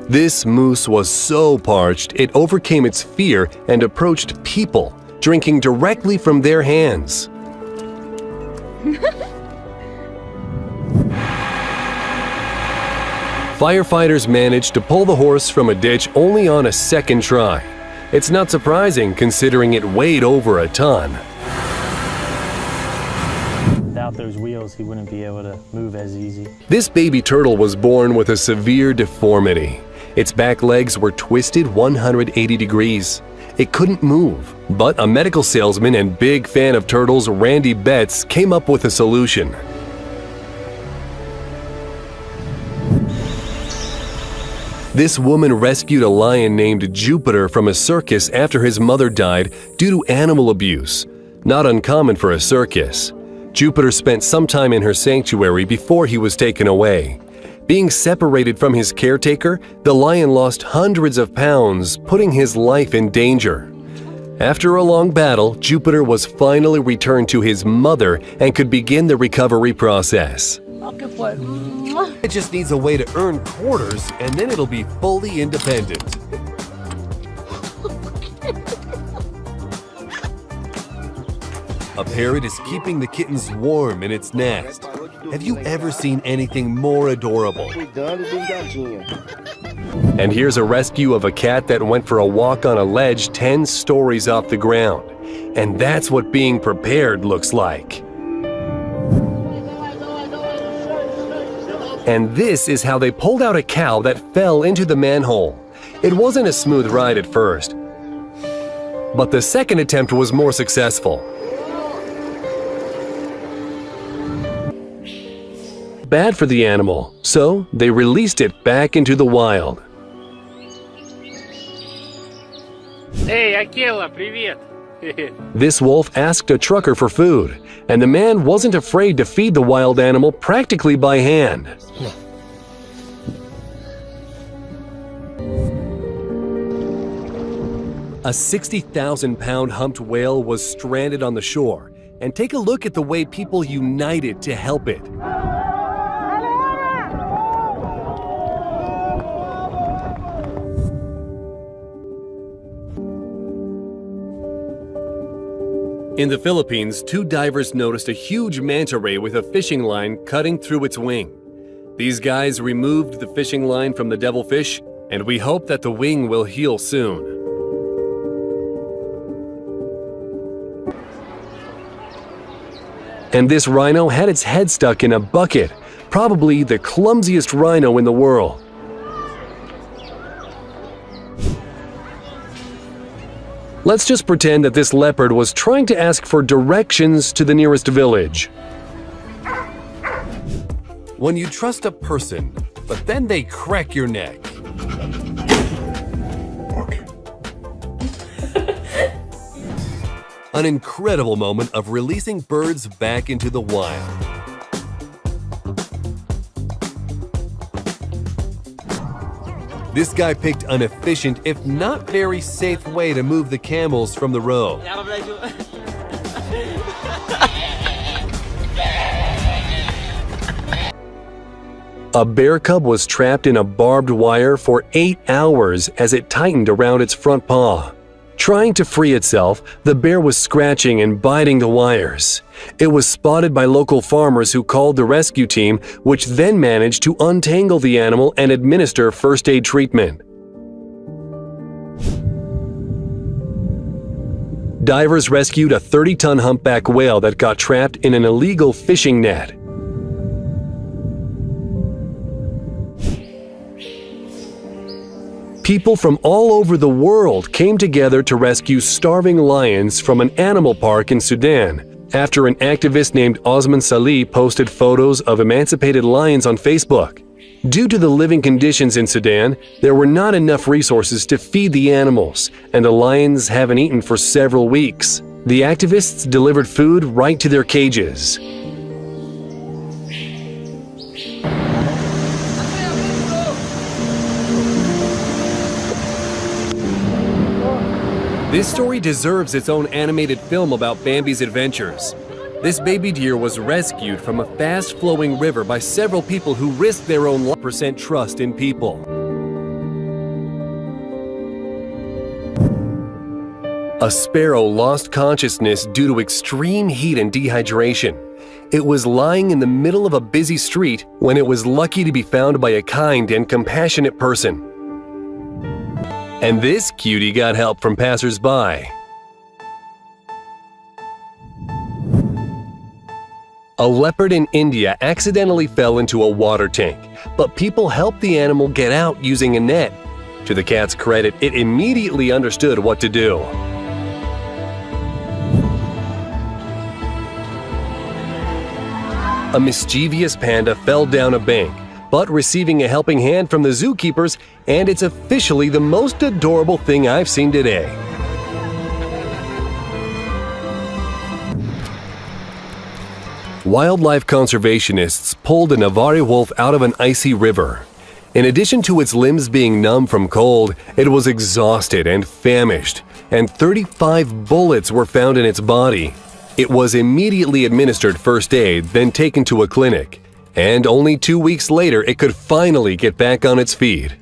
This moose was so parched it overcame its fear and approached people, drinking directly from their hands. Firefighters managed to pull the horse from a ditch only on a second try. It's not surprising considering it weighed over a ton. Without those wheels, he wouldn't be able to move as easy. This baby turtle was born with a severe deformity. Its back legs were twisted 180 degrees. It couldn't move, but a medical salesman and big fan of turtles, Randy Betts, came up with a solution. This woman rescued a lion named Jupiter from a circus after his mother died due to animal abuse. Not uncommon for a circus. Jupiter spent some time in her sanctuary before he was taken away. Being separated from his caretaker, the lion lost hundreds of pounds, putting his life in danger. After a long battle, Jupiter was finally returned to his mother and could begin the recovery process. It just needs a way to earn quarters, and then it'll be fully independent. A parrot is keeping the kittens warm in its nest. Have you ever seen anything more adorable? And here's a rescue of a cat that went for a walk on a ledge 10 stories off the ground. And that's what being prepared looks like. And this is how they pulled out a cow that fell into the manhole. It wasn't a smooth ride at first, but the second attempt was more successful. Bad for the animal, so they released it back into the wild. Hey, Akela, привет! This wolf asked a trucker for food, and the man wasn't afraid to feed the wild animal practically by hand. A 60,000-pound humped whale was stranded on the shore, and take a look at the way people united to help it. In the Philippines, 2 divers noticed a huge manta ray with a fishing line cutting through its wing. These guys removed the fishing line from the devilfish, and we hope that the wing will heal soon. And this rhino had its head stuck in a bucket, probably the clumsiest rhino in the world. Let's just pretend that this leopard was trying to ask for directions to the nearest village. When you trust a person, but then they crack your neck. An incredible moment of releasing birds back into the wild. This guy picked an efficient, if not very safe way to move the camels from the road. A bear cub was trapped in a barbed wire for 8 hours as it tightened around its front paw. Trying to free itself, the bear was scratching and biting the wires. It was spotted by local farmers who called the rescue team, which then managed to untangle the animal and administer first aid treatment. Divers rescued a 30-ton humpback whale that got trapped in an illegal fishing net. People from all over the world came together to rescue starving lions from an animal park in Sudan after an activist named Osman Salih posted photos of emancipated lions on Facebook. Due to the living conditions in Sudan, there were not enough resources to feed the animals, and the lions haven't eaten for several weeks. The activists delivered food right to their cages. This story deserves its own animated film about Bambi's adventures. This baby deer was rescued from a fast-flowing river by several people who risked their own 1% trust in people. A sparrow lost consciousness due to extreme heat and dehydration. It was lying in the middle of a busy street when it was lucky to be found by a kind and compassionate person. And this cutie got help from passers-by. A leopard in India accidentally fell into a water tank, but people helped the animal get out using a net. To the cat's credit, it immediately understood what to do. A mischievous panda fell down a bank, but receiving a helping hand from the zookeepers, and it's officially the most adorable thing I've seen today. Wildlife conservationists pulled a Navarre wolf out of an icy river. In addition to its limbs being numb from cold, it was exhausted and famished, and 35 bullets were found in its body. It was immediately administered first aid, then taken to a clinic, and only 2 weeks later it could finally get back on its feet.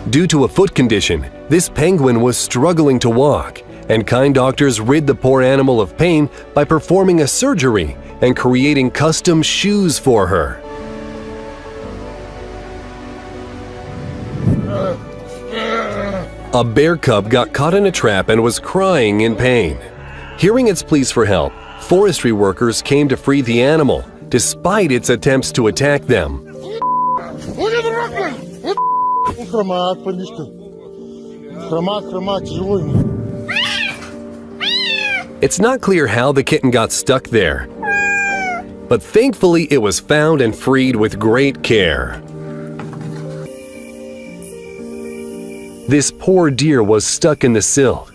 Due to a foot condition, this penguin was struggling to walk, and kind doctors rid the poor animal of pain by performing a surgery and creating custom shoes for her. A bear cub got caught in a trap and was crying in pain. Hearing its pleas for help, forestry workers came to free the animal, despite its attempts to attack them. It's not clear how the kitten got stuck there, but thankfully it was found and freed with great care. This poor deer was stuck in the silt.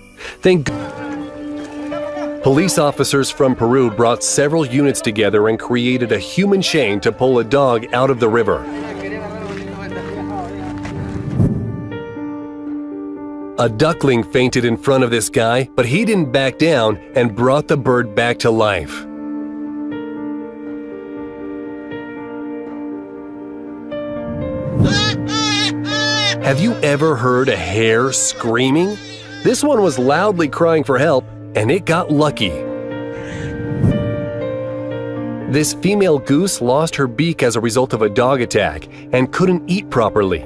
Police officers from Peru brought several units together and created a human chain to pull a dog out of the river. A duckling fainted in front of this guy, but he didn't back down and brought the bird back to life. Have you ever heard a hare screaming? This one was loudly crying for help, and it got lucky. This female goose lost her beak as a result of a dog attack and couldn't eat properly.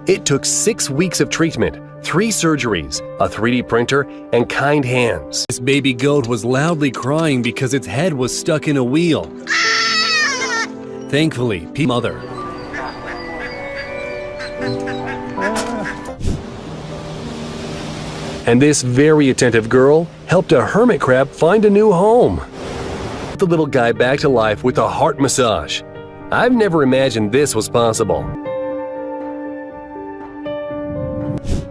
It took 6 weeks of treatment, 3 surgeries, a 3D printer, and kind hands. This baby goat was loudly crying because its head was stuck in a wheel. Thankfully, mother. And this very attentive girl helped a hermit crab find a new home. The little guy back to life with a heart massage. I've never imagined this was possible.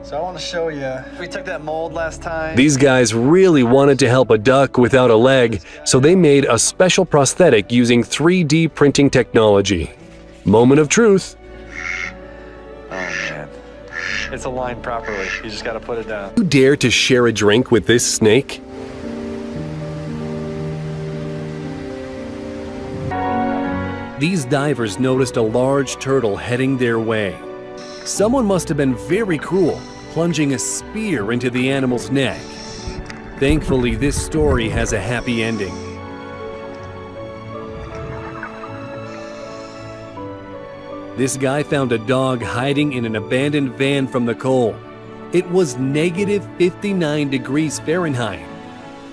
So I want to show you, we took that mold last time. These guys really wanted to help a duck without a leg, so they made a special prosthetic using 3D printing technology. Moment of truth. Oh man, it's aligned properly. You just got to put it down. You dare to share a drink with this snake? These divers noticed a large turtle heading their way. Someone must have been very cruel, plunging a spear into the animal's neck. Thankfully, this story has a happy ending. This guy found a dog hiding in an abandoned van from the cold. It was negative 59 degrees Fahrenheit.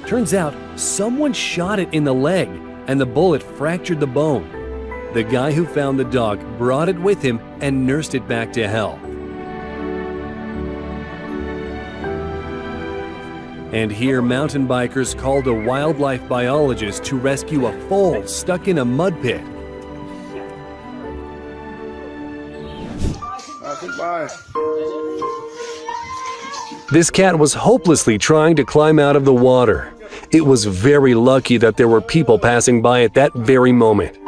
Turns out, someone shot it in the leg, and the bullet fractured the bone. The guy who found the dog brought it with him and nursed it back to health. And here, mountain bikers called a wildlife biologist to rescue a foal stuck in a mud pit. This cat was hopelessly trying to climb out of the water. It was very lucky that there were people passing by at that very moment.